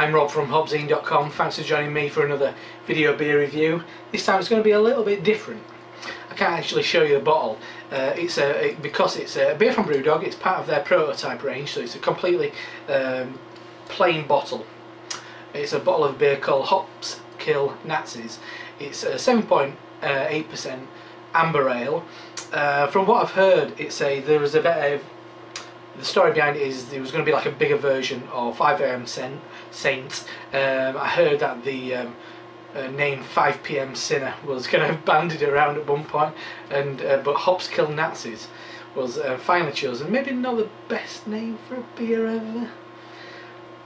I'm Rob from HopZine.com. Thanks for joining me for another video beer review. This time it's going to be a little bit different. I can't actually show you the bottle. Because it's a beer from BrewDog. It's part of their prototype range, so it's a completely plain bottle. It's a bottle of beer called Hops Kill Nazis. It's a 7.8% Amber Ale. From what I've heard, the story behind it is there was going to be like a bigger version of 5am Saint. I heard that the name 5pm Sinner was kind of bandied around at one point, but Hops Kill Nazis was finally chosen. Maybe not the best name for a beer ever,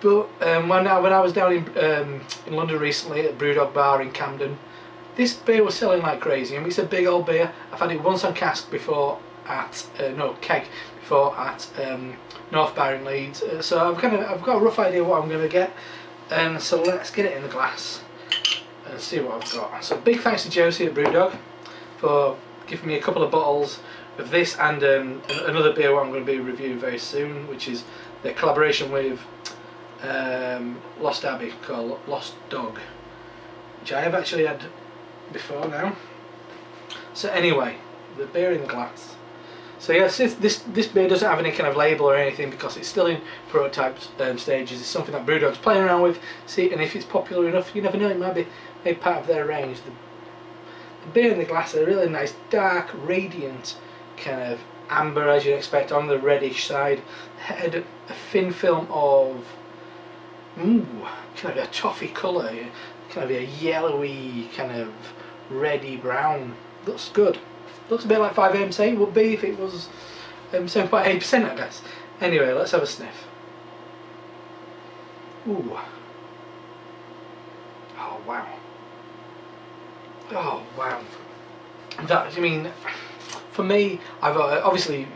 but when I was down in London recently at BrewDog Bar in Camden, this beer was selling like crazy. I mean, it's a big old beer. I've had it once on cask before at keg before at North Bar in Leeds, so I've got a rough idea what I'm going to get, and so let's get it in the glass and see what I've got. So big thanks to Josie at BrewDog for giving me a couple of bottles of this and another beer what I'm going to be reviewing very soon, which is their collaboration with Lost Abbey called Lost Dog, which I have actually had before now. So anyway, the beer in the glass. So yes, this beer doesn't have any kind of label or anything because it's still in prototype stages. It's something that BrewDog's playing around with, see, and if it's popular enough, you never know, it might be part of their range. The beer in the glass is a really nice, dark, radiant kind of amber, as you'd expect, on the reddish side. Had a thin film of kind of a toffee colour, kind of a yellowy, kind of reddy brown. Looks good. Looks a bit like 5am Saint would be if it was 7.8%, I guess. Anyway, let's have a sniff. Ooh. Oh wow. Oh wow. That, I mean, for me, I've obviously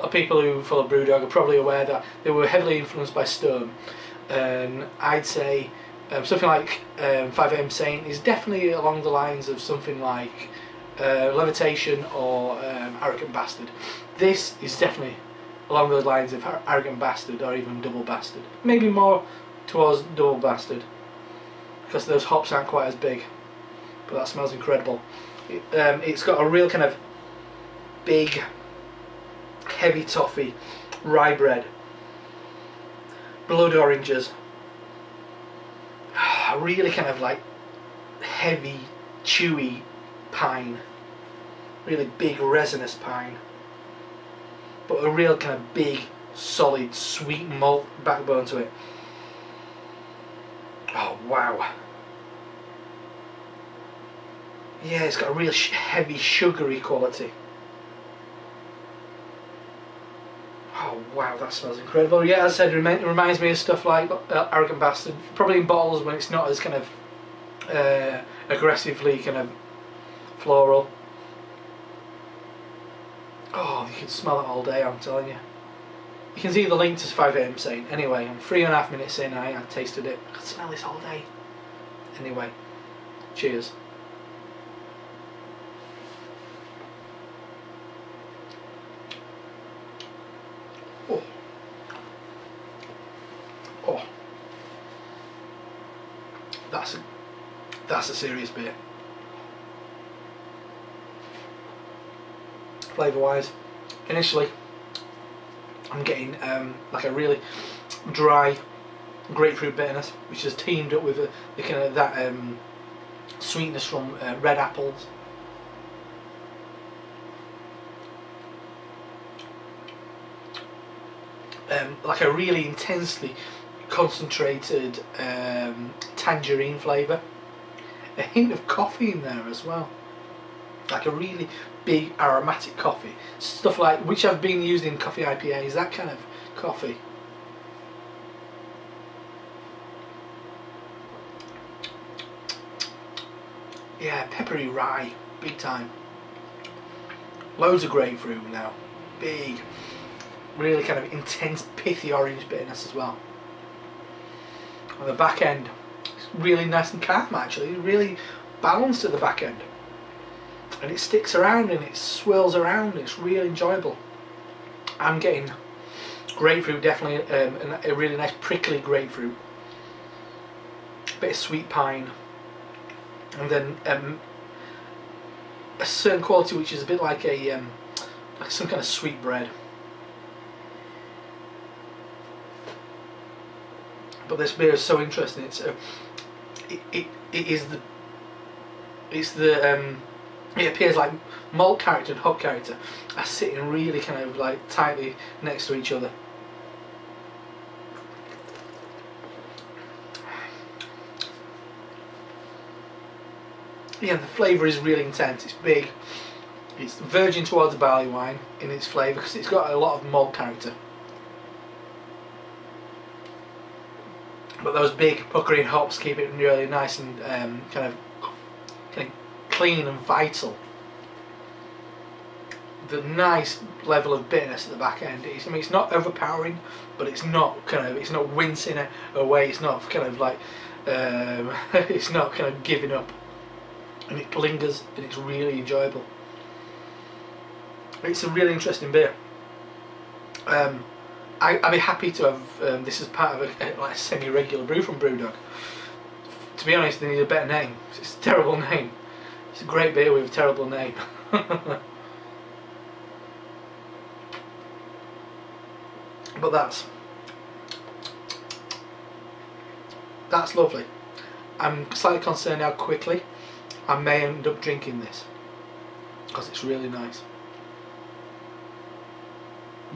people who follow BrewDog are probably aware that they were heavily influenced by Stone, and I'd say something like 5am Saint is definitely along the lines of something like Levitation or Arrogant Bastard. This is definitely along those lines of Arrogant Bastard or even Double Bastard. Maybe more towards Double Bastard because those hops aren't quite as big, but that smells incredible. It's got a real kind of big, heavy toffee, rye bread, blood oranges, a really kind of like heavy, chewy pine, really big resinous pine, but a real kind of big, solid, sweet malt backbone to it. Oh wow. Yeah, it's got a real heavy, sugary quality. Oh wow, that smells incredible. Yeah, as I said, it reminds me of stuff like Arrogant Bastard, probably in bottles when it's not as kind of aggressively kind of floral. Oh, you can smell it all day, I'm telling you. You can see the link to 5am Saint. Anyway, I'm 3.5 minutes in, I tasted it. I could smell this all day. Anyway, cheers. Oh. Oh. That's a serious beer. Flavour wise, initially I'm getting like a really dry grapefruit bitterness, which is teamed up with the kind of that sweetness from red apples. Like a really intensely concentrated tangerine flavour. A hint of coffee in there as well. Like a really big aromatic coffee. Stuff like, which have been used in coffee IPAs, that kind of coffee. Yeah, peppery rye, big time. Loads of grapefruit now. Big. Really kind of intense, pithy orange bitterness as well. On the back end, it's really nice and calm actually, really balanced at the back end. And it sticks around and it swirls around, it's really enjoyable. I'm getting grapefruit, definitely a really nice prickly grapefruit. bit of sweet pine, and then a certain quality which is a bit like a like some kind of sweet bread. But this beer is so interesting. It appears like malt character and hop character are sitting really kind of like tightly next to each other. Yeah, the flavour is really intense. It's big. It's verging towards barley wine in its flavour because it's got a lot of malt character. But those big puckering hops keep it really nice and kind of clean and vital. The nice level of bitterness at the back end. I mean, it's not overpowering, but it's not wincing it away. It's not kind of like it's not kind of giving up, and it lingers, and it's really enjoyable. It's a really interesting beer. I'd be happy to have this as part of a semi-regular brew from BrewDog. To be honest, they need a better name. It's a terrible name. It's a great beer with a terrible name. But that's lovely. I'm slightly concerned how quickly I may end up drinking this, because it's really nice.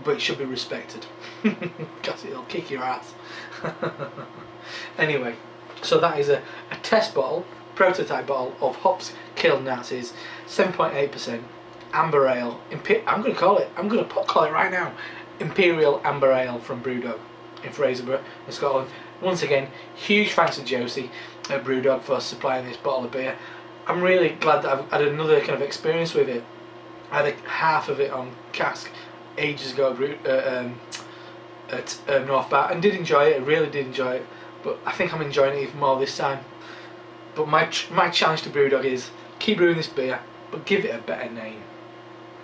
But it should be respected, because it'll kick your ass. Anyway, so that is a test bottle, prototype bottle of Hops Kill Nazis, 7.8% Amber Ale. I'm going to call it right now, Imperial Amber Ale from BrewDog in Fraserburgh in Scotland. Once again, huge thanks to Josie at BrewDog for supplying this bottle of beer. I'm really glad that I've had another kind of experience with it. I had half of it on cask ages ago at North Bat, and did enjoy it. I really did enjoy it, but I think I'm enjoying it even more this time. But my challenge to BrewDog is keep brewing this beer, but give it a better name.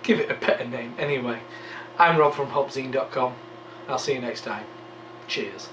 Give it a better name. Anyway, I'm Rob from HopZine.com. I'll see you next time. Cheers.